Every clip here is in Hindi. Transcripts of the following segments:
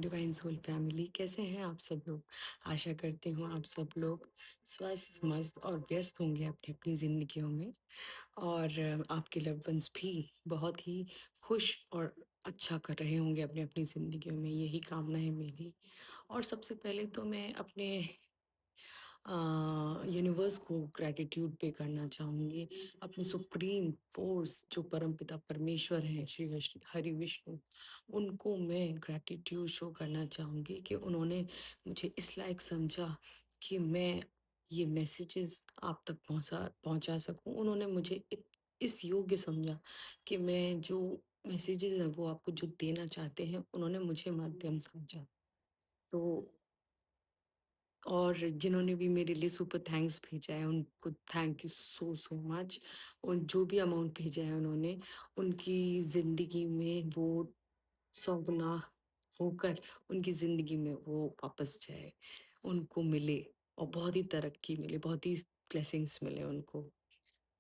डिवाइन सोल फैमिली, कैसे हैं आप सब लोग? आशा करती हूँ आप सब लोग स्वस्थ, मस्त और व्यस्त होंगे अपनी अपनी ज़िंदगियों में। और आपके लव्ड वंस भी बहुत ही खुश और अच्छा कर रहे होंगे अपनी अपनी ज़िंदगियों में, यही कामना है मेरी। और सबसे पहले तो मैं अपने यूनिवर्स को ग्रैटिट्यूड पे करना चाहूँगी, अपने सुप्रीम फोर्स जो परमपिता परमेश्वर हैं, श्री हरि विष्णु, उनको मैं ग्रैटिट्यूड शो करना चाहूँगी कि उन्होंने मुझे इस लायक समझा कि मैं ये मैसेजेस आप तक पहुँचा सकूँ। उन्होंने मुझे इस योग्य समझा कि मैं जो मैसेजेस हैं वो आपको जो देना चाहते हैं, उन्होंने मुझे माध्यम समझा। तो और जिन्होंने भी मेरे लिए सुपर थैंक्स भेजा है उनको thank you so so much. और जो भी अमाउंट भेजा है उन्होंने, उनकी ज़िंदगी में वो 100 गुना होकर उनकी ज़िंदगी में वो वापस जाए, उनको मिले और बहुत ही तरक्की मिले, बहुत ही ब्लेसिंग्स मिले उनको।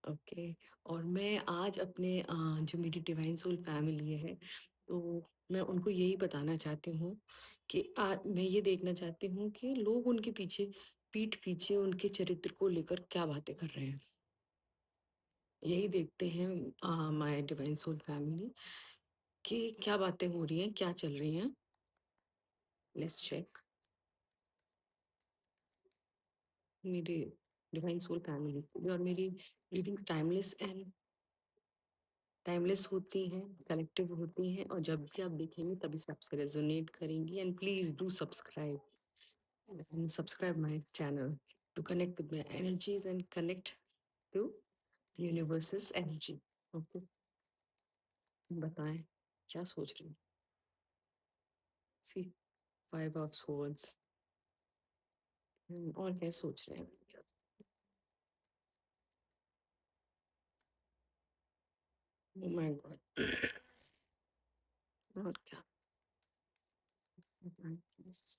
ओके। और मैं आज अपने जो मेरी डिवाइन सोल फैमिली है, तो मैं उनको यही बताना चाहती हूँ कि मैं ये देखना चाहती हूँ कि लोग उनके पीछे पीठ पीछे उनके चरित्र को लेकर क्या बातें कर रहे हैं। यही देखते हैं माय डिवाइन सोल फैमिली कि क्या बातें हो रही हैं, क्या चल रही हैं। लेट्स चेक मेरे डिवाइन सोल फैमिली। और मेरी रीडिंग्स टाइमलेस होती हैं, कलेक्टिव होती हैं, और जब भी आप देखेंगे तभी से आपसे रेजोनेट करेंगी। And please do subscribe and subscribe my channel to connect with my energies and connect to the universe's energy. Okay, बताएं क्या सोच रही हैं? See, five of swords. और क्या सोच रहे हैं? Oh my God. और क्या? Please.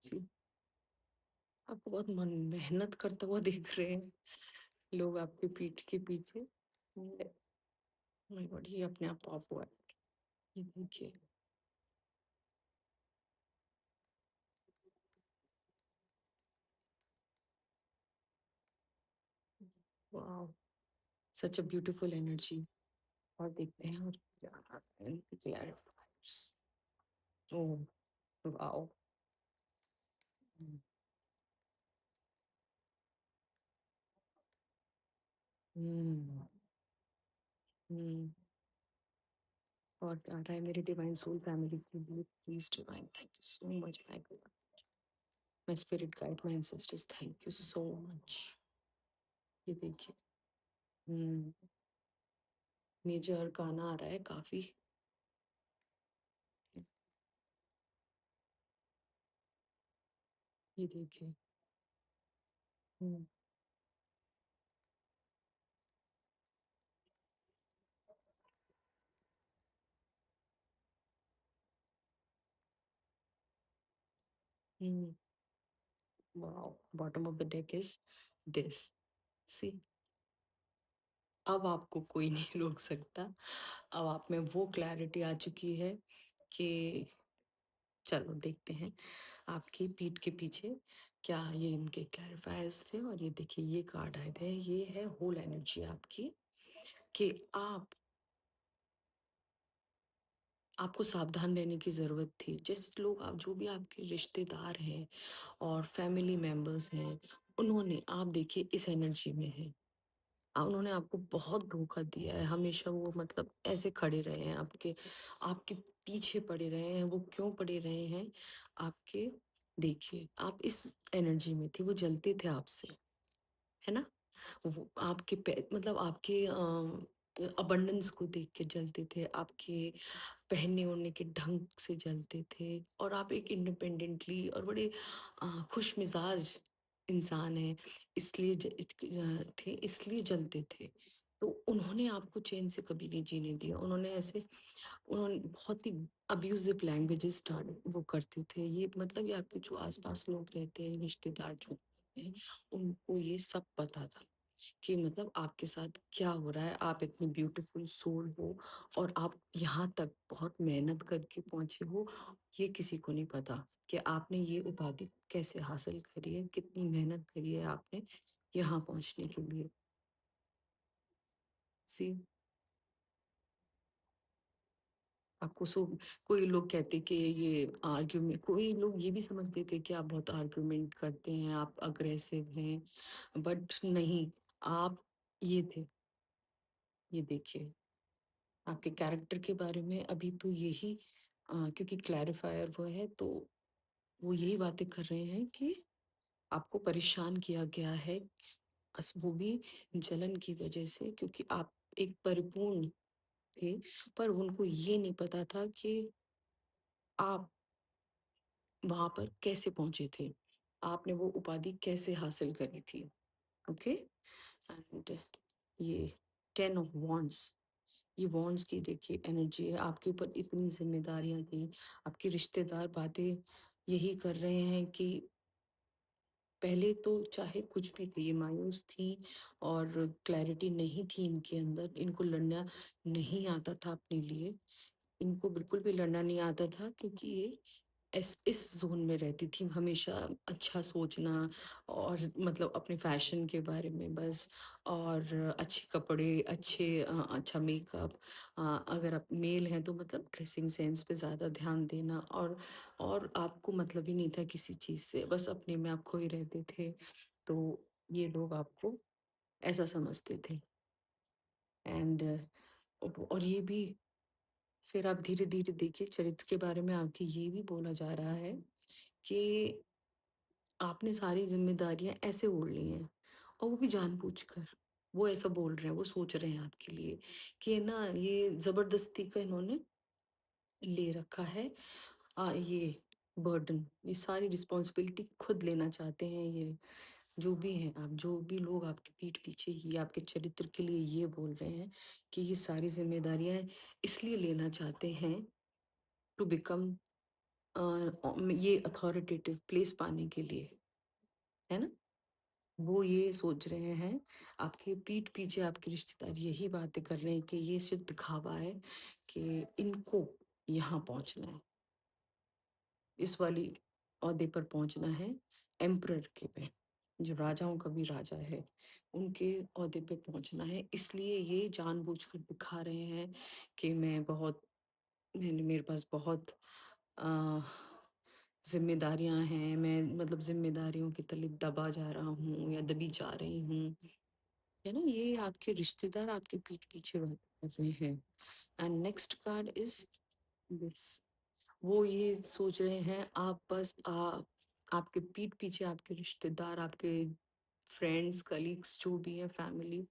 See, आपको बहुत मेहनत करता हुआ देख रहे हैं लोग आपके पीठ के पीछे। माय गॉड, ये अपने आप ऑफ हुआ है। ये देखिए। Wow, such a beautiful energy. और देखते हैं और क्या क्लैरिफायर्स। ओह, वाओ। हम्म। हम्म। और क्या रहा है मेरी डिवाइन सोल फैमिली के लिए? Please divine, thank you so much. My spirit guide, my ancestors, thank you so much. ये देखिए। हम्म। मेजर गाना आ रहा है काफी। ये देखिए। Hmm. Hmm. Wow, bottom of the deck is this. See, अब आपको कोई नहीं रोक सकता। अब आप में वो क्लैरिटी आ चुकी है कि चलो देखते हैं आपकी पीठ के पीछे क्या ये इनके क्लैरिफायर्स थे। और ये देखिए, ये कार्ड आए थे, ये है होल एनर्जी आपकी कि आपको सावधान रहने की ज़रूरत थी। जैसे लोग, आप जो भी आपके रिश्तेदार हैं और फैमिली मेंबर्स हैं, उन्होंने, आप देखिए, इस एनर्जी में हैं। उन्होंने आपको बहुत धोखा दिया है। हमेशा वो मतलब ऐसे खड़े रहे हैं आपके आपके पीछे पड़े रहे हैं। वो क्यों पड़े रहे हैं आपके? देखिए, आप इस एनर्जी में थी, वो जलते थे आपसे, है ना? वो आपके मतलब आपके अबंडेंस को देख के जलते थे, आपके पहनने ओढ़ने के ढंग से जलते थे। और आप एक इंडिपेंडेंटली और बड़े खुश मिजाज इंसान है, इसलिए थे, इसलिए जलते थे। तो उन्होंने आपको चैन से कभी नहीं जीने दिया। उन्होंने बहुत ही अब्यूजिव लैंग्वेजेस स्टार्ट वो करते थे। ये मतलब ये आपके जो आसपास लोग रहते हैं, रिश्तेदार जो रहते हैं, उनको ये सब पता था। कि मतलब आपके साथ क्या हो रहा है, आप इतनी ब्यूटीफुल सोल हो और आप यहाँ तक बहुत मेहनत करके पहुँचे हो, ये किसी को नहीं पता कि आपने ये उपाधि कैसे हासिल करी है, कितनी मेहनत करी है आपने यहाँ पहुँचने के लिए। सी आपको सो कोई लोग कहते कि ये आर्ग्यूमेंट, कोई लोग ये भी समझते थे कि आप बहुत आर्ग्यूमेंट करते हैं, आप अग्रेसिव हैं, बट नहीं, आप ये थे, ये देखिए। आपके कैरेक्टर के बारे में अभी तो यही क्योंकि क्लैरिफायर वो है तो वो यही बातें कर रहे हैं कि आपको परेशान किया गया है, वो भी जलन की वजह से, क्योंकि आप एक परिपूर्ण थे, पर उनको ये नहीं पता था कि आप वहां पर कैसे पहुंचे थे, आपने वो उपाधि कैसे हासिल करी थी। ओके। एंड ये 10 ऑफ वॉन्ड्स, ये वॉन्ड्स की देखिए एनर्जी है, आपके ऊपर इतनी जिम्मेदारियां थी, आपके रिश्तेदार बातें यही कर रहे हैं कि पहले तो चाहे कुछ भी थे, ये मायूस थी और क्लैरिटी नहीं थी इनके अंदर, इनको लड़ना नहीं आता था अपने लिए, इनको बिल्कुल भी लड़ना नहीं आता था, क्योंकि ये इस ज़ोन में रहती थी हमेशा, अच्छा सोचना और मतलब अपने फैशन के बारे में बस, और अच्छे कपड़े, अच्छा मेकअप, अगर आप मेल हैं तो मतलब ड्रेसिंग सेंस पे ज़्यादा ध्यान देना, और आपको मतलब ही नहीं था किसी चीज़ से, बस अपने में आप खोए रहते थे। तो ये लोग आपको ऐसा समझते थे। एंड और ये भी फिर आप धीरे-धीरे देखिए चरित्र के बारे में आपके ये भी बोला जा रहा है कि आपने सारी ज़िम्मेदारियाँ ऐसे ओढ़ ली हैं, और वो भी जानबूझकर। वो ऐसा बोल रहे हैं, वो सोच रहे हैं आपके लिए कि ना ये ज़बरदस्ती का इन्होंने ले रखा है, ये बर्डन, ये सारी रिस्पॉन्सिबिलिटी खुद लेना चाहते हैं ये, जो भी हैं आप, जो भी लोग आपके पीठ पीछे ये आपके चरित्र के लिए ये बोल रहे हैं कि ये सारी ज़िम्मेदारियाँ इसलिए लेना चाहते हैं टू बिकम ये अथॉरिटेटिव प्लेस पाने के लिए, है ना? वो ये सोच रहे हैं, आपके पीठ पीछे आपके रिश्तेदार यही बातें कर रहे हैं कि ये सिर्फ़ दिखावा है कि इनको यहाँ पहुँचना है, इस वाली ओहदे पर पहुँचना है, एम्परर के पे, जो राजाओं का भी राजा है, उनके ओहदे पे पहुँचना है। इसलिए ये जानबूझकर दिखा रहे हैं कि मेरे पास बहुत अ, ज़िम्मेदारियाँ हैं, मैं मतलब ज़िम्मेदारियों के तले दबा जा रहा हूँ या दबी जा रही हूँ। है ना? ये आपके रिश्तेदार आपके पीठ पीछे बात कर रहे हैं। And next card is this, वो ये सोच रहे हैं आप बस आपके पीठ पीछे आपके रिश्तेदार, आपके फ्रेंड्स, कलीग्स जो भी हैं, फैमिली,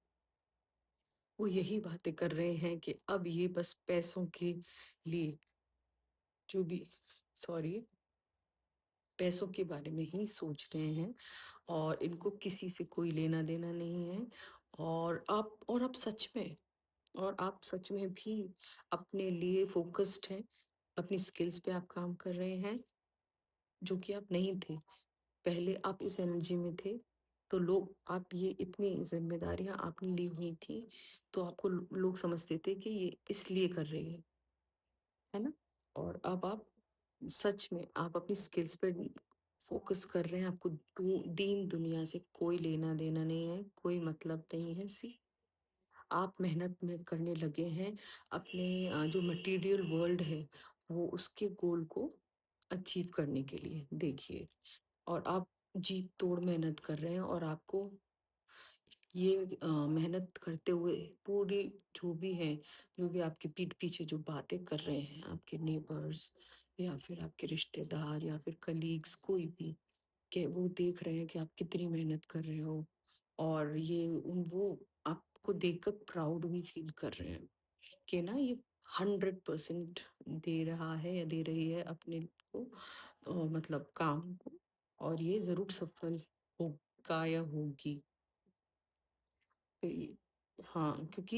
वो यही बातें कर रहे हैं कि अब ये बस पैसों के लिए जो भी सॉरी पैसों के बारे में ही सोच रहे हैं, और इनको किसी से कोई लेना देना नहीं है। और आप सच में भी अपने लिए फोकस्ड हैं, अपनी स्किल्स पे आप काम कर रहे हैं, जो कि आप नहीं थे। पहले आप इस एनर्जी में थे, तो लोग आप ये इतनी ज़िम्मेदारियाँ आपने ली हुई थी, तो आपको लोग समझते थे कि ये इसलिए कर रही है ना? और अब आप सच में आप अपनी स्किल्स पे फोकस कर रहे हैं, आपको दीन दुनिया से कोई लेना देना नहीं है, कोई मतलब नहीं है, सी आप मेहनत में करने लगे हैं अपने जो मटेरियल वर्ल्ड है वो उसके गोल को अचीव करने के लिए, देखिए। और आप जी तोड़ मेहनत कर रहे हैं, और आपको ये मेहनत करते हुए पूरी जो भी है, जो भी आपके पीठ पीछे जो बातें कर रहे हैं आपके नेबर्स या फिर आपके रिश्तेदार या फिर कलीग्स, कोई भी, कि वो देख रहे हैं कि आप कितनी मेहनत कर रहे हो, और वो आपको देखकर प्राउड भी फील कर रहे हैं कि ना ये 100% दे रहा है या दे रही है अपने को, मतलब काम को, और ये जरूर सफल होगा या होगी। तो हाँ, क्योंकि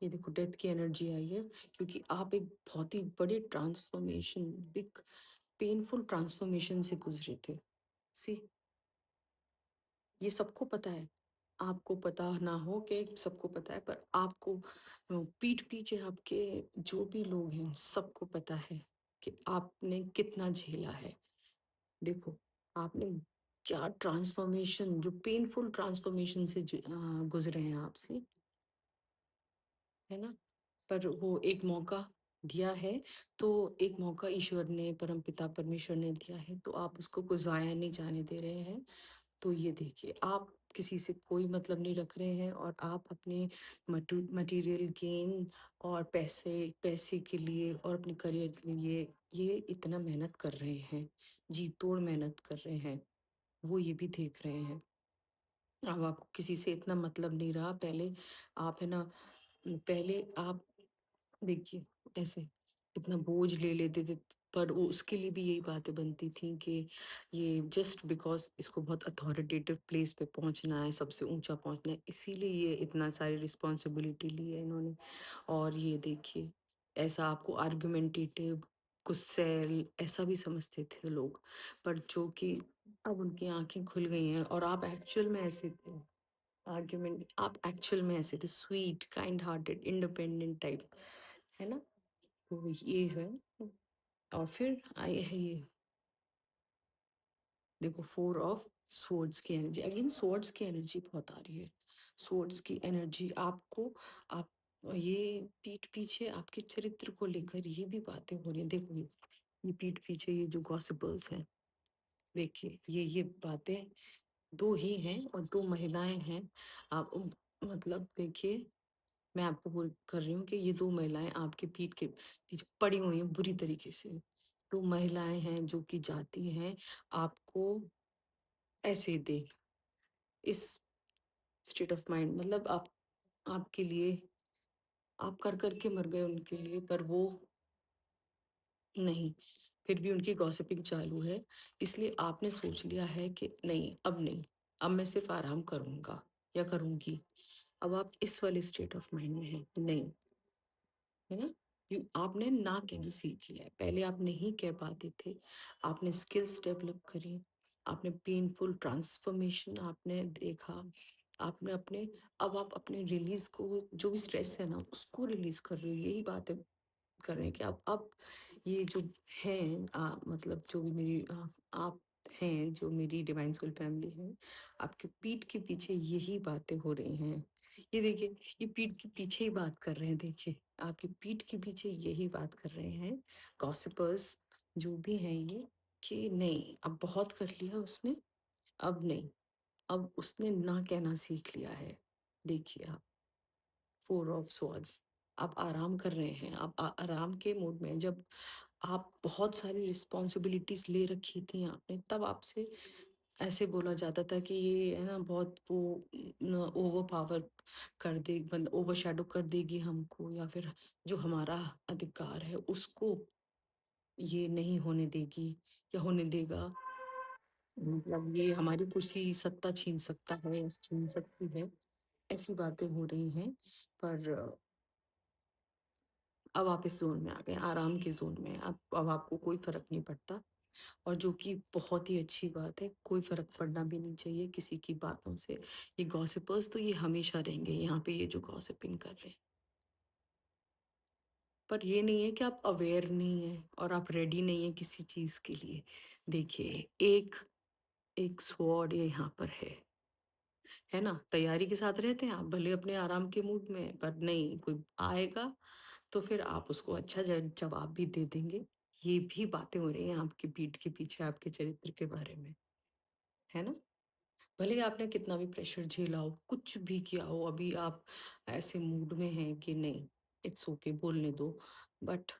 ये देखो डेथ की एनर्जी आई है, क्योंकि आप एक बहुत ही बड़े ट्रांसफॉर्मेशन, बिग पेनफुल ट्रांसफॉर्मेशन से गुजरे थे, सी ये सबको पता है, आपको पता ना हो कि सबको पता है, पर आपको पीठ पीछे आपके जो भी लोग हैं, सबको पता है कि आपने कितना झेला है। देखो, आपने क्या ट्रांसफ़ॉर्मेशन जो पेनफुल ट्रांसफ़ॉर्मेशन से गुज़रे हैं आपसे, है ना? पर वो एक मौका दिया है, तो एक मौका ईश्वर ने, परमपिता परमेश्वर ने दिया है, तो आप उसको को ज़ाया नहीं जाने दे रहे हैं। तो ये देखिए, आप किसी से कोई मतलब नहीं रख रहे हैं और आप अपने मटेरियल गेन और पैसे पैसे के लिए और अपने करियर के लिए ये इतना मेहनत कर रहे हैं, जी तोड़ मेहनत कर रहे हैं, वो ये भी देख रहे हैं। अब आपको किसी से इतना मतलब नहीं रहा, पहले आप है ना, पहले आप देखिए, ऐसे इतना बोझ ले लेते थे, पर वो उसके लिए भी यही बातें बनती थी कि ये जस्ट बिकॉज़ इसको बहुत अथॉरिटेटिव प्लेस पे पहुँचना है, सबसे ऊँचा पहुँचना है, इसीलिए ये इतना सारी रिस्पॉन्सिबिलिटी ली है इन्होंने। और ये देखिए, ऐसा आपको आर्गुमेंटेटिव, गुस्सैल ऐसा भी समझते थे लोग, पर जो कि अब उनकी आँखें खुल गई हैं और आप एक्चुअल में ऐसे थे। आर्ग्यूमेंट आप एक्चुअल में ऐसे थे, sweet, kind hearted, independent type, है ना? तो ये है। और फिर आए है ये, देखो, फोर ऑफ स्वर्ड्स की एनर्जी, अगेन स्वर्ड्स की एनर्जी बहुत आ रही है। स्वर्ड्स की एनर्जी आपको, आप ये पीठ पीछे आपके चरित्र को लेकर ये भी बातें हो रही हैं। देखो, ये पीठ पीछे ये जो गॉसिपर्स हैं, देखिए ये बातें दो ही हैं और दो महिलाएं हैं। आप मतलब देखिए, मैं आपको बोल कर रही हूँ कि ये 2 महिलाएँ आपके पीठ के पीछे पड़ी हुई हैं बुरी तरीके से। 2 महिलाएँ हैं जो कि जाती हैं आपको ऐसे देख, इस स्टेट ऑफ माइंड, मतलब आप आपके लिए आप कर के मर गए उनके लिए, पर वो नहीं, फिर भी उनकी गॉसिपिंग चालू है। इसलिए आपने सोच लिया है कि नहीं, अब नहीं, अब मैं सिर्फ़ आराम करूँगा या करूँगी। अब आप इस वाले स्टेट ऑफ माइंड में हैं, नहीं। है ना? आपने ना कहना सीख लिया है। पहले आप नहीं कह पाते थे, आपने स्किल्स डेवलप करी, आपने पेनफुल ट्रांसफॉर्मेशन आपने देखा, आपने अपने, अब आप अपने रिलीज को, जो भी स्ट्रेस है ना, उसको रिलीज कर रहे हो। यही बात है कर रहे हैं कि अब ये जो हैं, मतलब जो भी मेरी आप हैं, जो मेरी डिवाइन सोल फैमिली है, आपके पीठ के पीछे यही बातें हो रही हैं। ये देखिए, ये पीठ के पीछे ही बात कर रहे हैं, देखिए, आपकी पीठ के पीछे यही बात कर रहे हैं, गॉसिपर्स जो भी हैं ये, कि नहीं, अब बहुत कर लिया उसने, अब नहीं, अब उसने ना कहना सीख लिया है। देखिए आप, फोर ऑफ सॉर्ड्स, आप आराम कर रहे हैं, आप आराम के मूड में हैं। जब आप बहुत सारी रिस्पॉन्सिबिलिटीज ले रखी थी आपने, तब आपसे ऐसे बोला जाता था कि ये है ना बहुत वो ओवर पावर कर दे, मतलब ओवर शैडो कर देगी हमको, या फिर जो हमारा अधिकार है उसको ये नहीं होने देगी या होने देगा, मतलब ये हमारी कुर्सी सत्ता छीन सकता है, छीन सकती है, ऐसी बातें हो रही हैं। पर अब आप इस ज़ोन में आ गए, आराम के ज़ोन में। अब आपको कोई फ़र्क नहीं पड़ता, और जो कि बहुत ही अच्छी बात है, कोई फ़र्क पड़ना भी नहीं चाहिए किसी की बातों से। ये गॉसिपर्स तो ये हमेशा रहेंगे यहाँ पे, ये जो गॉसिपिंग कर रहे हैं। पर ये नहीं है कि आप अवेयर नहीं हैं और आप रेडी नहीं हैं किसी चीज़ के लिए। देखिए, एक एक स्वॉर्ड ये यहाँ पर है ना? तैयारी के साथ रहते हैं आप, भले अपने आराम के मूड में, पर नहीं, कोई आएगा तो फिर आप उसको अच्छा जवाब भी दे देंगे। ये भी बातें हो रही हैं आपकी पीठ के पीछे आपके चरित्र के बारे में, है ना? भले ही आपने कितना भी प्रेशर झेला हो, कुछ भी किया हो, अभी आप ऐसे मूड में हैं कि नहीं, इट्स ओके, बोलने दो, बट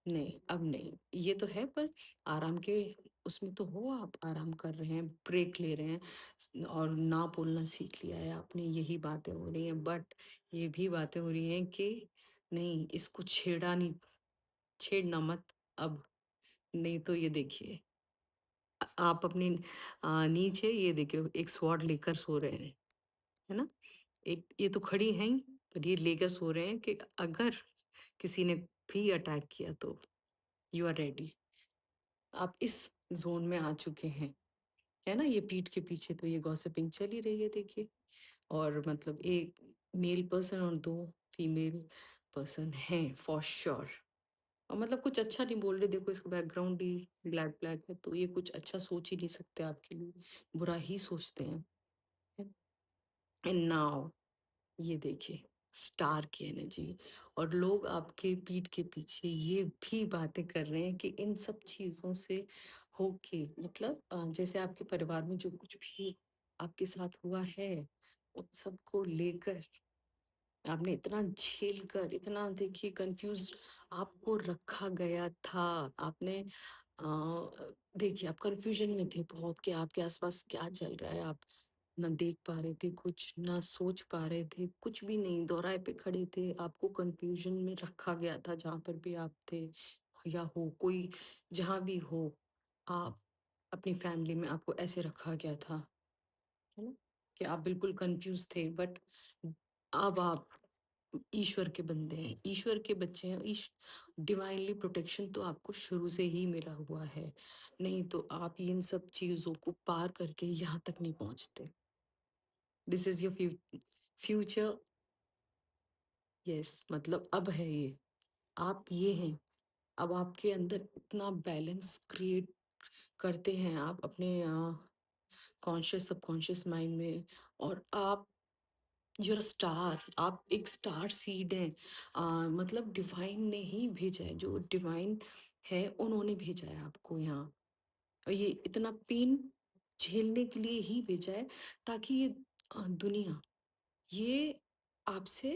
नहीं, अब नहीं। ये तो है, पर आराम के उसमें तो हो, आप आराम कर रहे हैं, ब्रेक ले रहे हैं, और ना बोलना सीख लिया है आपने, यही बातें हो रही हैं। बट ये भी बातें हो रही हैं कि नहीं, इसको छेड़ना मत अब, नहीं तो ये देखिए, आप अपनी नीचे ये देखिए एक स्वॉर्ड लेकर सो रहे हैं, है ना? एक ये तो खड़ी हैं ही, पर ये लेकर सो रहे हैं कि अगर किसी ने भी अटैक किया तो यू आर रेडी। आप इस ज़ोन में आ चुके हैं, है ना? ये पीठ के पीछे तो ये गॉसिपिंग चल ही रही है, देखिए। और मतलब एक मेल पर्सन और 2 फीमेल पर्सन हैं फॉर श्योर। और मतलब कुछ अच्छा नहीं बोल रहे, देखो इसका बैकग्राउंड ही ब्लैक ब्लैक है, तो ये कुछ अच्छा सोच ही नहीं सकते आपके लिए, बुरा ही सोचते हैं। एंड नाउ ये देखिए स्टार की एनर्जी, और लोग आपके पीठ के पीछे ये भी बातें कर रहे हैं कि इन सब चीज़ों से होके मतलब जैसे आपके परिवार में जो कुछ भी आपके साथ हुआ है, उन सबको लेकर आपने इतना झेल कर, इतना देखिए कंफ्यूज आपको रखा गया था। आपने देखिए आप कंफ्यूजन में थे बहुत कि आपके आसपास क्या चल रहा है, आप ना देख पा रहे थे कुछ, ना सोच पा रहे थे कुछ भी नहीं, दोराहे पे खड़े थे, आपको कंफ्यूजन में रखा गया था जहाँ पर भी आप थे या हो कोई, जहाँ भी हो आप, अपनी फैमिली में आपको ऐसे रखा गया था, है ना, कि आप बिल्कुल कंफ्यूज थे। बट अब आप ईश्वर के बंदे हैं, ईश्वर के बच्चे हैं, डिवाइनली प्रोटेक्शन तो आपको शुरू से ही मिला हुआ है, नहीं तो आप इन सब चीजों को पार करके यहाँ तक नहीं पहुंचते। This is your future. Yes, मतलब अब है ये, आप ये हैं। अब आपके अंदर इतना बैलेंस क्रिएट करते हैं आप अपने कॉन्शियस सबकॉन्शियस माइंड में, और आप यूर स्टार, आप एक स्टार सीड हैं। मतलब डिवाइन ने ही भेजा है, जो डिवाइन है उन्होंने भेजा है आपको यहाँ, और ये इतना पेन झेलने के लिए ही भेजा है, ताकि ये दुनिया ये आपसे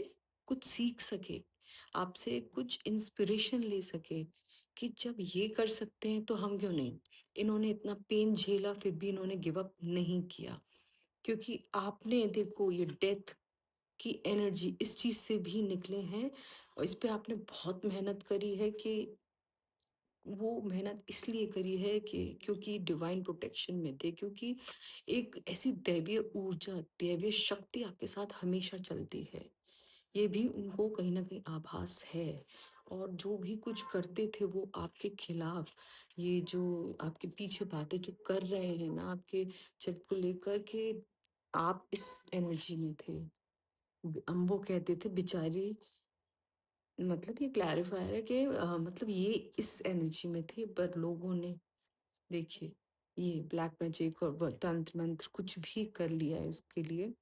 कुछ सीख सके, आपसे कुछ इंस्पिरेशन ले सके कि जब ये कर सकते हैं तो हम क्यों नहीं। इन्होंने इतना पेन झेला फिर भी इन्होंने गिव अप नहीं किया, क्योंकि आपने देखो ये डेथ की एनर्जी इस चीज से भी निकले हैं, और इस पे आपने बहुत मेहनत करी है कि वो मेहनत इसलिए करी है कि क्योंकि डिवाइन प्रोटेक्शन में थे, क्योंकि एक ऐसी दैवीय ऊर्जा, दैवीय शक्ति आपके साथ हमेशा चलती है, ये भी उनको कहीं ना कहीं आभास है। और जो भी कुछ करते थे वो आपके खिलाफ, ये जो आपके पीछे बातें जो कर रहे हैं ना आपके चरित्र को लेकर के, आप इस एनर्जी में थे। हम वो कहते थे बेचारी, मतलब ये क्लैरिफायर है कि मतलब ये इस एनर्जी में थे, पर लोगों ने देखिए ये ब्लैक मैजिक और तंत्र मंत्र कुछ भी कर लिया है इसके लिए,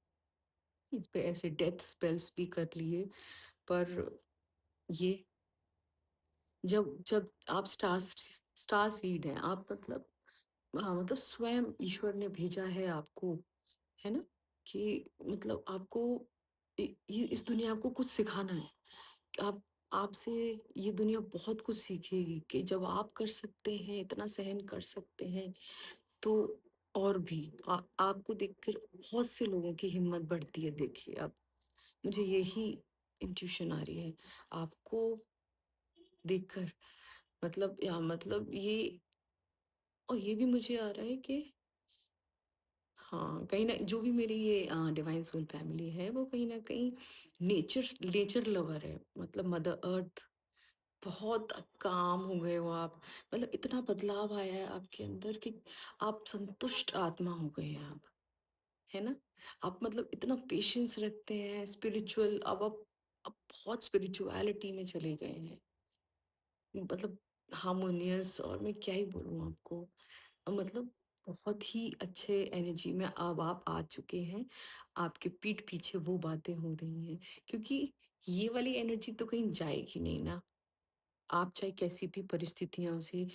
इस पे ऐसे डेथ स्पेल्स भी कर लिए। पर ये जब जब आप स्टार सीड हैं आप, मतलब हाँ, मतलब स्वयं ईश्वर ने भेजा है आपको, है ना, कि मतलब आपको ये इस दुनिया को कुछ सिखाना है। आप आपसे ये दुनिया बहुत कुछ सीखेगी कि जब आप कर सकते हैं, इतना सहन कर सकते हैं, तो और भी आपको देखकर बहुत से लोगों की हिम्मत बढ़ती है। देखिए अब मुझे यही इंट्यूशन आ रही है आपको देखकर, मतलब या मतलब ये, और ये भी मुझे आ रहा है कि हाँ, कहीं न जो भी मेरी ये डिवाइन सोल फैमिली है, वो कहीं न कहीं नेचर नेचर लवर है। मतलब मदर अर्थ, बहुत काम हो गए हो आप। मतलब इतना बदलाव आया है आपके अंदर कि आप संतुष्ट आत्मा हो गए हैं आप, है ना? आप मतलब इतना पेशेंस रखते हैं, स्पिरिचुअल, अब आप बहुत स्पिरिचुअलिटी में चले गए हैं। मतलब हार्मोनियस, और मैं क्या ही बोलूँ आपको। मतलब बहुत ही अच्छे एनर्जी में अब आप आ चुके हैं। आपके पीठ पीछे वो बातें हो रही हैं, क्योंकि ये वाली एनर्जी तो कहीं जाएगी नहीं ना। आप चाहे कैसी भी परिस्थितियों से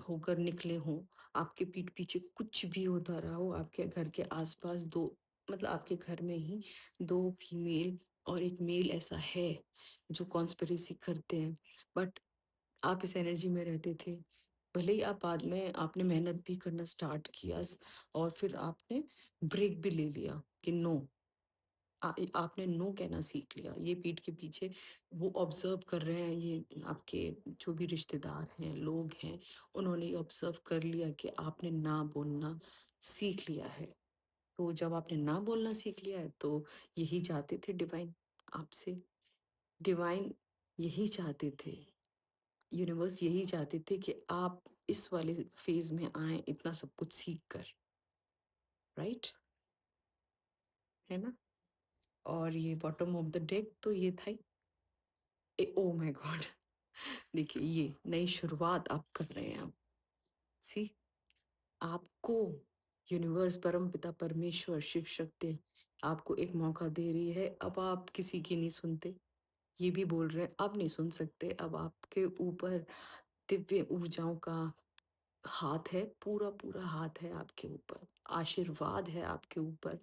होकर निकले हों, आपके पीठ पीछे कुछ भी होता रहा हो, आपके घर के आस-पास 2, मतलब आपके घर में ही 2 फीमेल और 1 मेल ऐसा है, जो कॉन्स्पिरेसी करते हैं। बट आप इस एनर्जी में रहते थे। भले ही आप बाद में आपने मेहनत भी करना स्टार्ट किया, और फिर आपने ब्रेक भी ले लिया कि नो, आपने नो कहना सीख लिया। ये पीठ के पीछे वो ऑब्जर्व कर रहे हैं, ये आपके जो भी रिश्तेदार हैं, लोग हैं, उन्होंने ये ऑब्जर्व कर लिया कि आपने ना बोलना सीख लिया है। तो जब आपने ना बोलना सीख लिया है, तो यही चाहते थे डिवाइन आपसे। डिवाइन यही चाहते थे, यूनिवर्स यही चाहते थे कि आप इस वाले फेज में आए, इतना सब कुछ सीख कर, राइट, है ना? और ये बॉटम ऑफ द डेक तो ये था ओ माय गॉड। देखिए ये नई शुरुआत आप कर रहे हैं। आप सी, आपको यूनिवर्स, परम पिता परमेश्वर, शिव शक्ति आपको एक मौका दे रही है। अब आप किसी की नहीं सुनते, ये भी बोल रहे हैं अब नहीं सुन सकते। अब आपके ऊपर दिव्य ऊर्जाओं का हाथ है, पूरा पूरा हाथ है आपके ऊपर, आशीर्वाद है आपके ऊपर।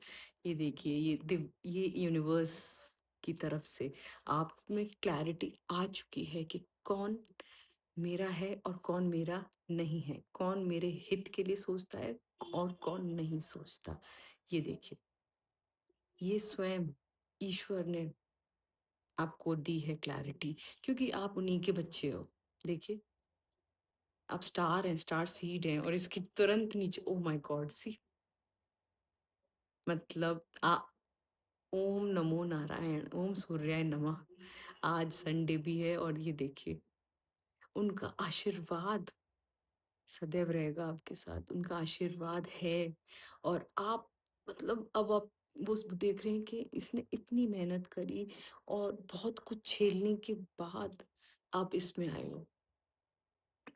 ये देखिए, ये यूनिवर्स की तरफ से आप में क्लैरिटी आ चुकी है कि कौन मेरा है और कौन मेरा नहीं है, कौन मेरे हित के लिए सोचता है और कौन नहीं सोचता। ये देखिए, ये स्वयं ईश्वर ने आपको दी है क्लैरिटी, क्योंकि आप उन्हीं के बच्चे हो। देखिए, आप स्टार हैं, स्टार सीड हैं, और इसके तुरंत नीचे ओ माय गॉड, सी, मतलब ओम नमो नारायण, ओम सूर्याय नमः। आज संडे भी है और ये देखिए, उनका आशीर्वाद सदैव रहेगा आपके साथ, उनका आशीर्वाद है। और आप, मतलब अब आप वो देख रहे हैं कि इसने इतनी मेहनत करी और बहुत कुछ झेलने के बाद आप इसमें आए हो।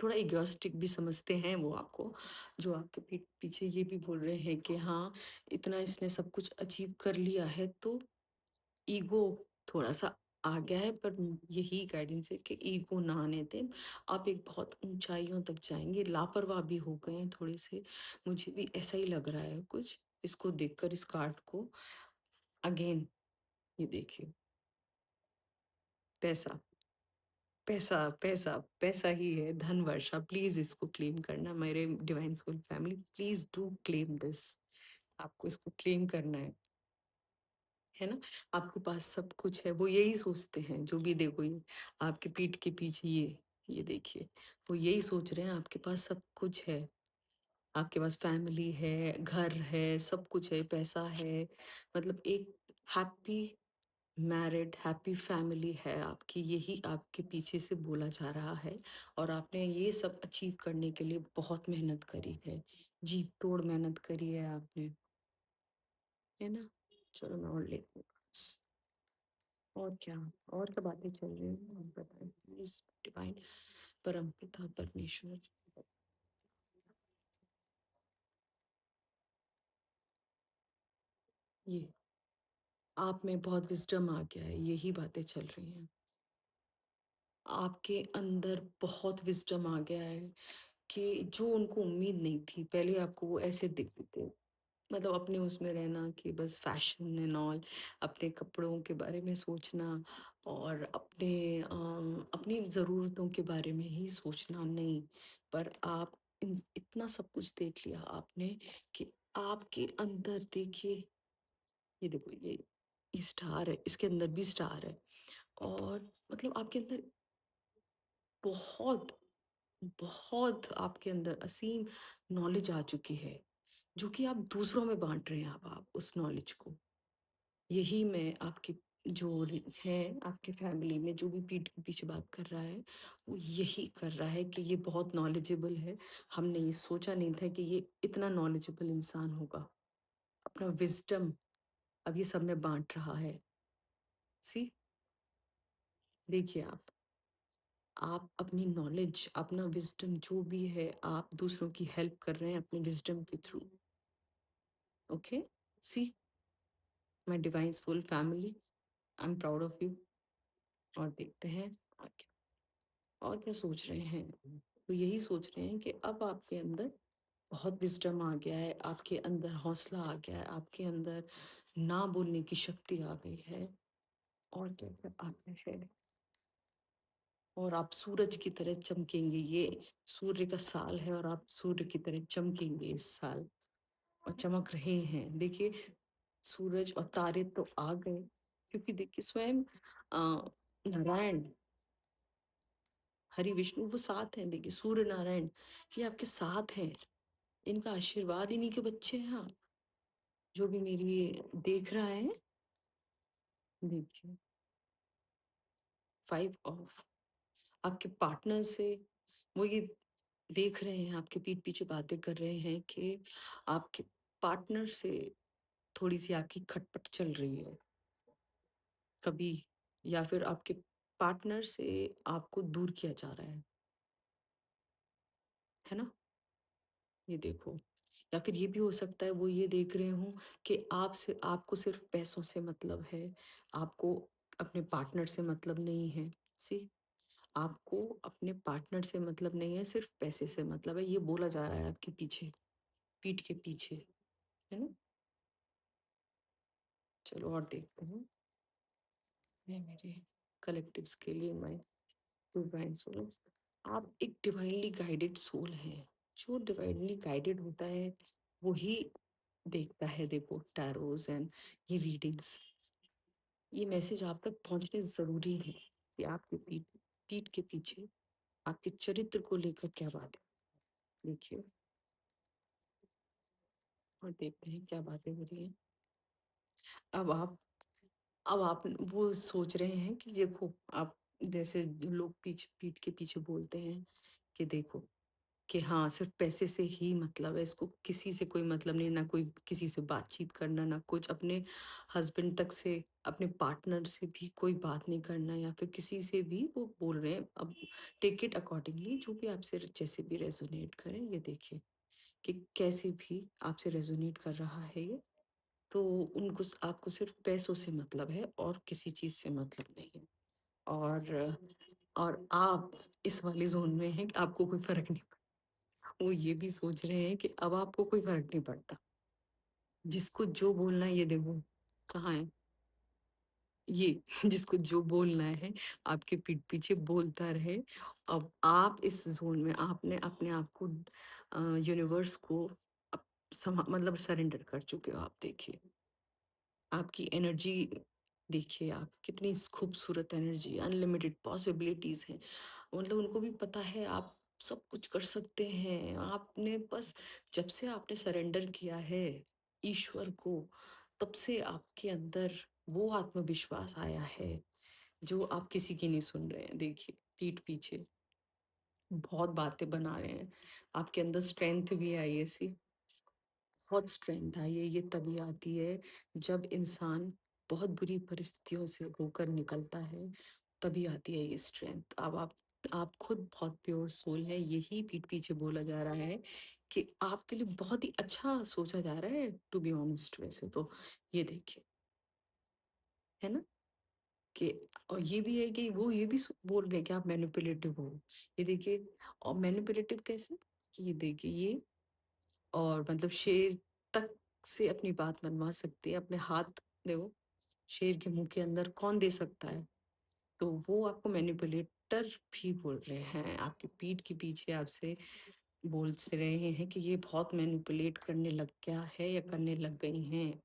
थोड़ा इगोइस्टिक भी समझते हैं वो आपको, जो आपके पीठ पीछे ये भी बोल रहे हैं कि हाँ, इतना इसने सब कुछ अचीव कर लिया है तो ईगो थोड़ा सा आ गया है। पर यही गाइडेंस है कि ईगो ना आने दें, आप एक बहुत ऊंचाइयों तक जाएंगे। लापरवाह भी हो गए हैं थोड़े से, मुझे भी ऐसा ही लग रहा है कुछ इसको देखकर, इस कार्ड को। अगेन ये देखिए, पैसा पैसा पैसा पैसा ही है, धन वर्षा। प्लीज इसको क्लेम करना, मेरे divine soul family, please do claim this. आपको इसको क्लेम करना है ना। आपके पास सब कुछ है, वो यही सोचते हैं जो भी देखो, ये आपके पीठ के पीछे ये देखिए, वो यही सोच रहे हैं आपके पास सब कुछ है। आपके पास फैमिली है, घर है, सब कुछ है, पैसा है, मतलब एक हैप्पी मैरिड, हैप्पी फैमिली है आपकी, यही आपके पीछे से बोला जा रहा है। और आपने ये सब अचीव करने के लिए बहुत मेहनत करी है, जी तोड़ मेहनत करी है आपने, है ना। चलो मैं और लेती हूँ। और क्या, और क्या बातें चल रही हैं आप बताएं प्लीज, डिवाइन परम पिता परमेश्वर। ये आप में बहुत विजडम आ गया है, यही बातें चल रही हैं। आपके अंदर बहुत विजडम आ गया है कि जो उनको उम्मीद नहीं थी। पहले आपको वो ऐसे दिखते थे, मतलब अपने उसमें रहना कि बस फैशन एंड ऑल, अपने कपड़ों के बारे में सोचना और अपनी ज़रूरतों के बारे में ही सोचना नहीं। पर आप इतना सब कुछ देख लिया आपने कि आपके अंदर देखिए, ये देखो, ये स्टार है, इसके अंदर भी स्टार है। और मतलब आपके अंदर बहुत बहुत आपके अंदर असीम नॉलेज आ चुकी है, जो कि आप दूसरों में बांट रहे हैं। अब आप उस नॉलेज को, यही मैं आपके जो है, आपके फैमिली में जो भी पीठ के पीछे बात कर रहा है, वो यही कर रहा है कि ये बहुत नॉलेजेबल है। हमने ये सोचा नहीं था कि ये इतना नॉलेजेबल इंसान होगा। अपना विजडम अब ये सब में बांट रहा है। सी, देखिए आप अपनी नॉलेज, अपना विजडम जो भी है, आप दूसरों की हेल्प कर रहे हैं अपने विजडम के थ्रू। Okay, see, my divine full family, I am proud of you. और देखते हैं आगे और क्या सोच रहे हैं। तो यही सोच रहे हैं कि अब आपके अंदर बहुत विजडम आ गया है, आपके अंदर हौसला आ गया है, आपके अंदर ना बोलने की शक्ति आ गई है। और क्या क्या आता है, और आप सूरज की तरह चमकेंगे। ये सूर्य का साल है और आप सूर्य की तरह चमकेंगे इस साल, और चमक रहे हैं। देखिए, सूरज और तारे तो आ गए, क्योंकि देखिए स्वयं नारायण, हरि विष्णु वो साथ हैं। देखिए सूर्य नारायण ये आपके साथ हैं, इनका आशीर्वाद, इन्हीं के बच्चे हैं आप। जो भी मेरी देख रहा है, देखिए 5 ऑफ, आपके पार्टनर से वो ये देख रहे हैं, आपके पीठ पीछे बातें कर रहे हैं कि आपके पार्टनर से थोड़ी सी आपकी खटपट चल रही है। कभी, या फिर आपके पार्टनर से आपको दूर किया जा रहा है ना? ये देखो। या फिर ये भी हो सकता है वो ये देख रहे हों कि आपको सिर्फ़ पैसों से मतलब है, आपको अपने पार्टनर से मतलब नहीं है। सी आपको अपने पार्टनर से मतलब नहीं है, सिर्फ़ पैसे से मतलब है, ये बोला जा रहा है आपके पीछे, पीठ के पीछे, है ना? चलो और देखते हैं। मैं मेरे कलेक्टिव्स के लिए मैं डिवाइन सोल, आप एक डिवाइनली गाइडेड सोल हैं। जो डिवाइनली गाइडेड होता है, वो ही देखता है, देखो टैरोज़ एंड ये रीडिंग्स। ये मैसेज आप तक पहुँचने ज़रूरी है कि आपके पीठ पीठ के पीछे आपके चरित्र को लेकर क्या बात है। देखिए और देखते हैं क्या बातें हो रही हैं। अब आप अब आप वो सोच रहे हैं कि देखो, आप जैसे जो लोग पीठ के पीछे बोलते हैं कि देखो, कि हाँ, सिर्फ़ पैसे से ही मतलब है, इसको किसी से कोई मतलब नहीं, ना कोई किसी से बातचीत करना, ना कुछ अपने हस्बैंड तक से, अपने पार्टनर से भी कोई बात नहीं करना, या फिर किसी से भी वो बोल रहे हैं। अब टेक इट अकॉर्डिंगली, जो भी आपसे जैसे भी रेज़ोनेट करे, ये देखिए कि कैसे भी आपसे रेज़ोनेट कर रहा है ये, तो उनको आपको सिर्फ़ पैसों से मतलब है और किसी चीज़ से मतलब नहीं है। और आप इस वाली ज़ोन में हैं कि आपको कोई फ़र्क नहीं, वो ये भी सोच रहे हैं कि अब आपको कोई फ़र्क नहीं पड़ता। जिसको जो बोलना है, ये देखो, कहाँ है? ये जिसको जो बोलना है, आपके पीठ पीछे बोलता रहे। अब आप इस ज़ोन में आपने अपने आप को यूनिवर्स को अप मतलब सरेंडर कर चुके हो आप, देखिए। आपकी एनर्जी देखिए, आप कितनी खूबसूरत एनर्जी, अनलिमिटेड पॉसिबिलिटीज हैं। मतलब उनको भी पता है आप सब कुछ कर सकते हैं। आपने बस, जब से आपने सरेंडर किया है ईश्वर को, तब से आपके अंदर वो आत्मविश्वास आया है जो आप किसी की नहीं सुन रहे हैं। देखिए, पीठ पीछे बहुत बातें बना रहे हैं, आपके अंदर स्ट्रेंथ भी आई है। सी बहुत स्ट्रेंथ आई है, ये तभी आती है जब इंसान बहुत बुरी परिस्थितियों से होकर निकलता है, तभी आती है ये स्ट्रेंथ। अब आप खुद बहुत प्योर सोल है, यही पीठ पीछे बोला जा रहा है कि आपके लिए बहुत ही अच्छा सोचा जा रहा है, टू बी ऑनेस्ट। वैसे तो ये देखिए, है ना, कि और ये भी है कि वो ये भी बोल रहे हैं कि आप मैनिपुलेटिव हो। ये देखिए, और मैनिपुलेटिव कैसे, कि ये देखिए ये, और मतलब शेर तक से अपनी बात मनवा सकते हैं, अपने हाथ देखो, शेर के मुँह के अंदर कौन दे सकता है? तो वो आपको मैनिपुलेटर भी बोल रहे हैं, आपकी पीठ के पीछे आपसे बोल से रहे हैं कि ये बहुत मैनिपुलेट करने लग गया है या करने लग गई हैं।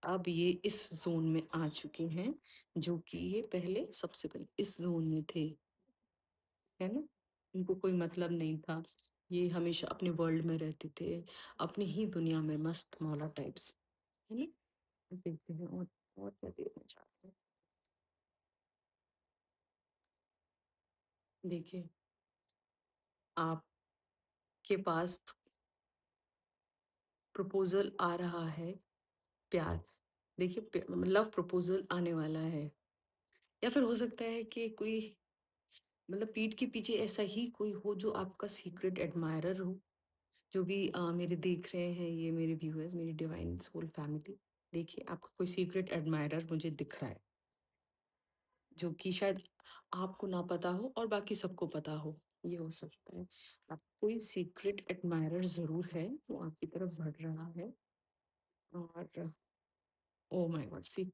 अब ये इस ज़ोन में आ चुके हैं, जो कि ये पहले सबसे पहले इस ज़ोन में थे, है ना? इनको कोई मतलब नहीं था। ये हमेशा अपने वर्ल्ड में रहते थे, अपनी ही दुनिया में मस्त मौला टाइप्स, है ना? देखते हैं और क्या देखना चाहते हैं। देखिए, आपके पास प्रपोज़ल आ रहा है, प्यार, देखिए लव प्रपोज़ल आने वाला है, या फिर हो सकता है कि कोई मतलब पीठ के पीछे ऐसा ही कोई हो जो आपका सीक्रेट एडमायरर हो। जो भी मेरे देख रहे हैं, ये मेरे व्यूअर्स, मेरी डिवाइन सोल फैमिली, देखिए आपका कोई सीक्रेट एडमायरर मुझे दिख रहा है, जो कि शायद आपको ना पता हो और बाकी सबको पता हो, ये हो सकता है। आप कोई सीक्रेट एडमायरर ज़रूर है, वो आपकी तरफ बढ़ रहा है। और ओह माय गॉड! सी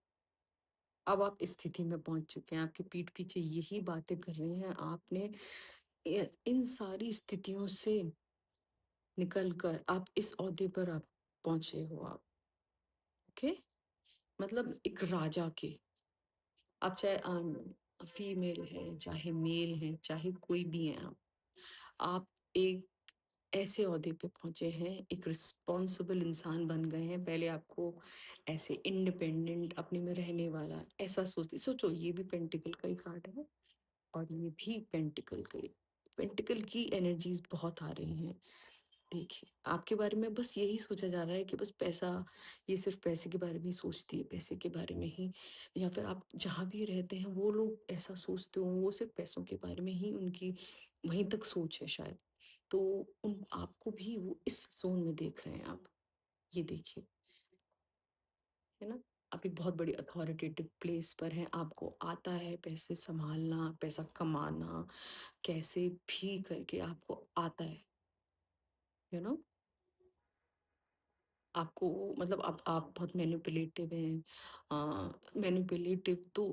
अब आप इस स्थिति में पहुँच चुके हैं, आपके पीठ पीछे यही बातें कर रहे हैं। आपने इन सारी स्थितियों से निकल कर आप इस ओहदे पर आप पहुँचे हो आप, ओके? मतलब एक राजा के, आप चाहे फीमेल हैं, चाहे मेल हैं, चाहे कोई भी हैं आप एक ऐसे ओहदे पे पहुँचे हैं, एक रिस्पॉन्सिबल इंसान बन गए हैं। पहले आपको ऐसे इंडिपेंडेंट अपने में रहने वाला ऐसा सोचो, ये भी पेंटिकल का ही कार्ड है और ये भी पेंटिकल की एनर्जीज़ बहुत आ रही हैं। देखिए, आपके बारे में बस यही सोचा जा रहा है कि बस पैसा, ये सिर्फ़ पैसे के बारे में ही सोचती है, पैसे के बारे में ही, या फिर आप जहाँ भी रहते हैं वो लोग ऐसा सोचते हों, वो सिर्फ़ पैसों के बारे में ही उनकी वहीं तक सोच है शायद। तो उन आपको भी वो इस ज़ोन में देख रहे हैं आप, ये देखिए, है ना? आप एक बहुत बड़ी अथॉरिटेटिव प्लेस पर हैं, आपको आता है पैसे सँभालना, पैसा कमाना, कैसे भी करके आपको आता है, यू नो? आपको मतलब आप बहुत मैनिपुलेटिव हैं, मैनिपुलेटिव तो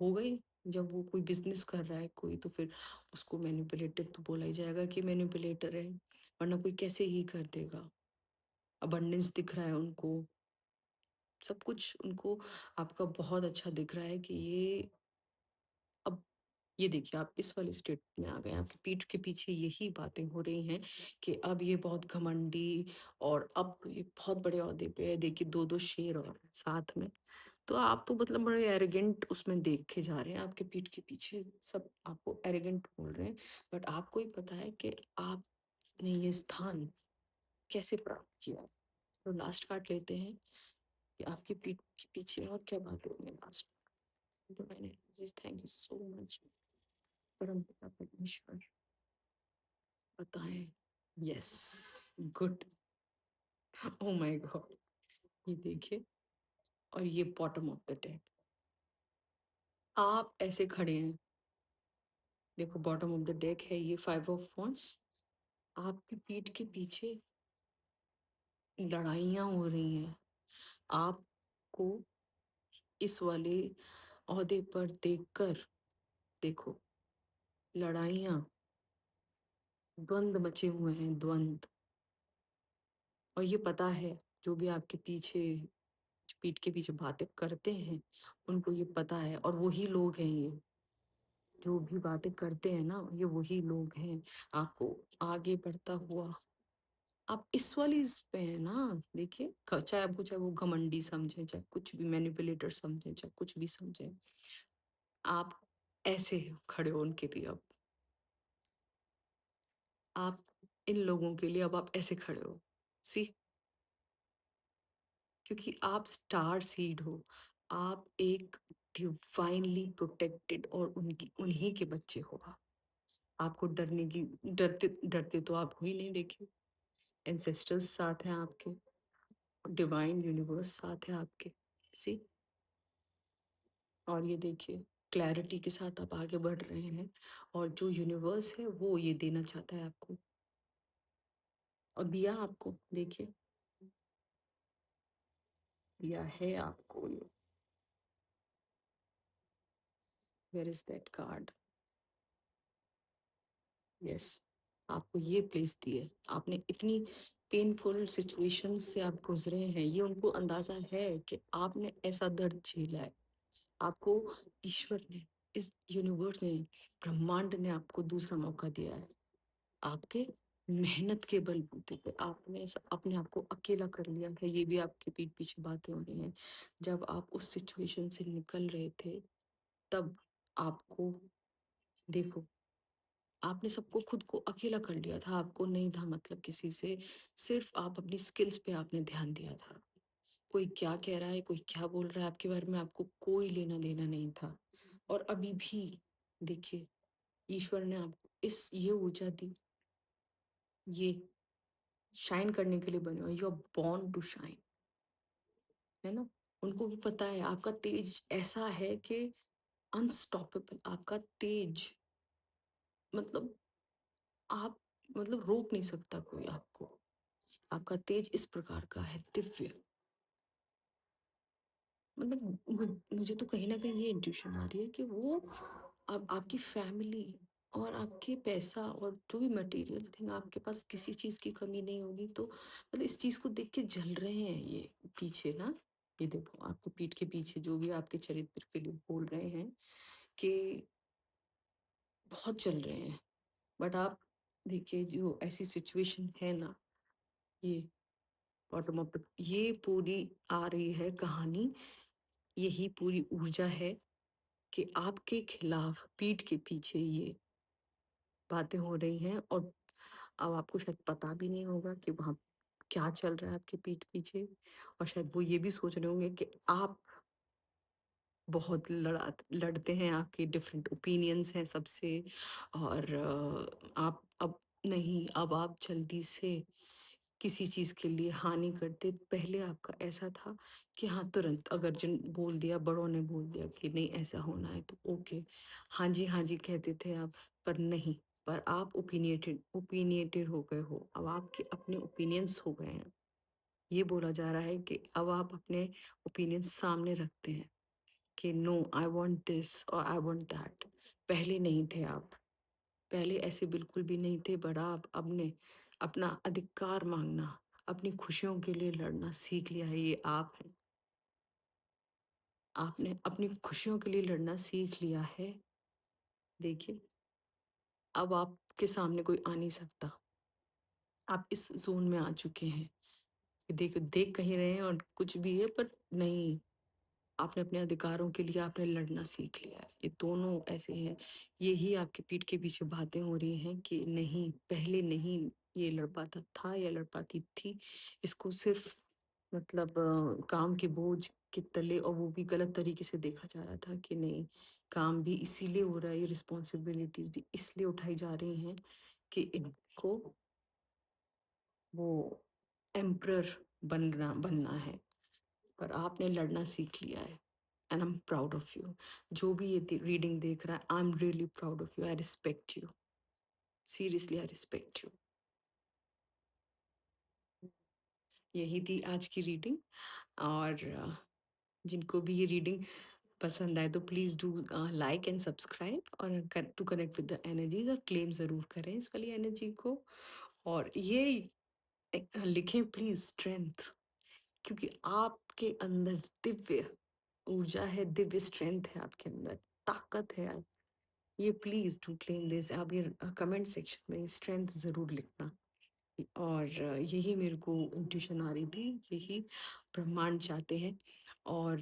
हो गई। जब वो कोई बिजनेस कर रहा है कोई, तो फिर उसको मैनिपुलेटिव तो बोला ही जाएगा कि मैनिपुलेटर है, वरना कोई कैसे ही कर देगा। अबंडेंस दिख रहा है उनको, सब कुछ उनको आपका बहुत अच्छा दिख रहा है कि ये अब, ये देखिए आप इस वाले स्टेट में आ गए हैं, आपकी पीठ के पीछे यही बातें हो रही हैं कि अब ये बहुत घमंडी, और अब ये बहुत बड़े ओहदे पे है, देखिए 2-2 शेर और हैं साथ में। तो आप तो मतलब बड़े एरोगेंट उसमें देखे जा रहे हैं, आपके पीठ के पीछे सब आपको एरोगेंट बोल रहे हैं, बट आपको ही पता है कि आपने ये स्थान कैसे प्राप्त किया। तो लास्ट कार्ड लेते हैं कि आपकी पीठ के पीछे और क्या बात हो रही है last. Divine energies, thank you so much. परमपिता परमेश्वर बताएं। Yes, good. Oh my God, ये देखिए, और ये बॉटम ऑफ द डेक, आप ऐसे खड़े हैं, देखो बॉटम ऑफ द डेक है ये 5 ऑफ वॉन्ड्स, आपकी पीठ के पीछे लड़ाइयाँ हो रही हैं, आपको इस वाले ओहदे पर देखकर, देखो, लड़ाइयाँ, द्वंद मचे हुए हैं, द्वंद। और ये पता है, जो भी आपके पीछे, पीठ के पीछे बातें करते हैं, उनको ये पता है, और वही लोग हैं ये, जो भी बातें करते हैं ना, ये वही लोग हैं। आपको आगे बढ़ता हुआ, आप इस वाली इस पे हैं ना, देखिए, चाहे आपको, चाहे वो घमंडी समझे, चाहे कुछ भी मैनिपुलेटर समझे, चाहे कुछ भी समझे, आप ऐसे खड़े हो उनके लिए अब, आप इन लोगों के लिए अब आप ऐसे खड़े हो, सी, क्योंकि आप स्टार सीड हो, आप एक डिवाइनली प्रोटेक्टेड और उनकी उन्हीं के बच्चे हो आप। आपको डरने की, डरते डरते तो आप हो ही नहीं, देखिए, एंसेस्टर्स साथ हैं आपके, डिवाइन यूनिवर्स साथ है आपके, सी। और ये देखिए, क्लैरिटी के साथ आप आगे बढ़ रहे हैं, और जो यूनिवर्स है वो ये देना चाहता है आपको, और दिया आपको, देखिए, दिया है आपको ये। Where is that card? Yes, आपको ये प्लेस दी है, आपने इतनी पेनफुल सिचुएशन से आप गुजरे हैं, ये उनको अंदाजा है कि आपने ऐसा दर्द झेला है, आपको ईश्वर ने, इस यूनिवर्स ने, ब्रह्मांड ने आपको दूसरा मौका दिया है, आपके मेहनत के बलबूते पे आपने अपने आप को अकेला कर लिया था, ये भी आपके पीठ पीछे बातें हो रही हैं, जब आप उस सिचुएशन से निकल रहे थे, तब आपको, देखो, आपने सबको खुद को अकेला कर लिया था, आपको नहीं था मतलब किसी से, सिर्फ आप अपनी स्किल्स पे आपने ध्यान दिया था, कोई क्या कह रहा है, कोई क्या बोल रहा है आपके बारे में, आपको कोई लेना देना नहीं था। और अभी भी देखिए, ईश्वर ने आपको इस ये ऊर्जा दी, ये शाइन करने के लिए बने हो, you are born to shine, है ना? उनको भी पता है आपका तेज ऐसा है कि अनस्टॉपेबल, आपका तेज, मतलब आप, मतलब रोक नहीं सकता कोई आपको, आपका तेज इस प्रकार का है, दिव्य, मतलब मुझे तो कहीं ना कहीं ये इंट्यूशन आ रही है कि वो, अब आपकी फैमिली और आपके पैसा और जो भी मटेरियल थिंग, आपके पास किसी चीज की कमी नहीं होगी, तो मतलब इस चीज को देख के जल रहे हैं ये पीछे ना, ये देखो आपके पीठ के पीछे जो भी आपके चरित्र के लिए बोल रहे हैं कि बहुत चल रहे हैं, बट आप देखिए, जो ऐसी सिचुएशन है ना, ये बॉटम अप, ये पूरी आ रही है कहानी, यही पूरी ऊर्जा है कि आपके खिलाफ पीठ के पीछे ये बातें हो रही हैं, और अब आपको शायद पता भी नहीं होगा कि वहाँ क्या चल रहा है आपके पीठ पीछे, और शायद वो ये भी सोच रहे होंगे कि आप बहुत लड़ते हैं, आपके डिफरेंट ओपिनियंस हैं सबसे, और आप अब नहीं, अब आप जल्दी से किसी चीज़ के लिए हाँ नहीं करते। पहले आपका ऐसा था कि हाँ, तुरंत अगर जिन बोल दिया, बड़ों ने बोल दिया कि नहीं ऐसा होना है तो ओके, हाँ जी कहते थे आप, पर नहीं, पर आप ओपिनिएटेड ओपिनिएटेड हो गए हो, अब आपके अपने ओपिनियंस हो गए हैं। ये बोला जा रहा है कि अब आप अपने ओपिनियंस सामने रखते हैं कि नो, आई वांट दिस और आई वांट दैट। पहले नहीं थे आप, पहले ऐसे बिल्कुल भी नहीं थे, बट आप अब ने अपना अधिकार मांगना, अपनी खुशियों के लिए लड़ना सीख लिया है। ये आप हैं, आपने अपनी खुशियों के लिए लड़ना सीख लिया है। देखिए, अब आपके सामने कोई आ नहीं सकता, आप इस जोन में आ चुके हैं। देख देख कहीं रहे हैं और कुछ भी है, पर नहीं, आपने अपने अधिकारों के लिए आपने लड़ना सीख लिया है। ये दोनों ऐसे हैं, यही आपके पीठ के पीछे बातें हो रही हैं कि नहीं, पहले नहीं ये लड़ पाता था या लड़ पाती थी। इसको सिर्फ मतलब काम के बोझ के तले, और वो भी गलत तरीके से देखा जा रहा था कि नहीं, काम भी इसीलिए हो रहा है, ये रिस्पॉन्सिबिलिटीज़ भी इसलिए उठाई जा रही हैं कि इनको वो एम्परर बनना है। पर आपने लड़ना सीख लिया है, and I am proud of you. जो भी ये रीडिंग देख रहा है, I am really proud of you, I respect you, seriously I respect you. यही थी आज की रीडिंग, और जिनको भी ये रीडिंग पसंद आए तो please do like and subscribe, और to connect with the energies, और क्लेम ज़रूर करें इस वाली एनर्जी को, और ये लिखें प्लीज़ स्ट्रेंथ, क्योंकि आपके अंदर दिव्य ऊर्जा है, दिव्य स्ट्रेंथ है आपके अंदर, ताकत है। ये प्लीज़ डू क्लेम दिस। आप ये कमेंट सेक्शन में स्ट्रेंथ ज़रूर लिखना, और यही मेरे को इंट्यूशन आ रही थी, यही ब्रह्मांड चाहते हैं। और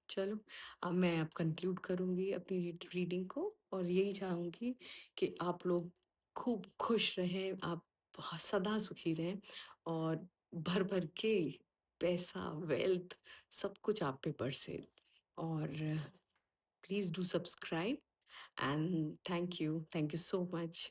चलो, अब मैं अब कंक्लूड करूँगी अपनी रीडिंग को, और यही चाहूँगी कि आप लोग खूब खुश रहें, आप सदा सुखी रहें, और भर-भर के पैसा, वेल्थ सब कुछ आप पे बरसे, और please do subscribe, and thank you so much.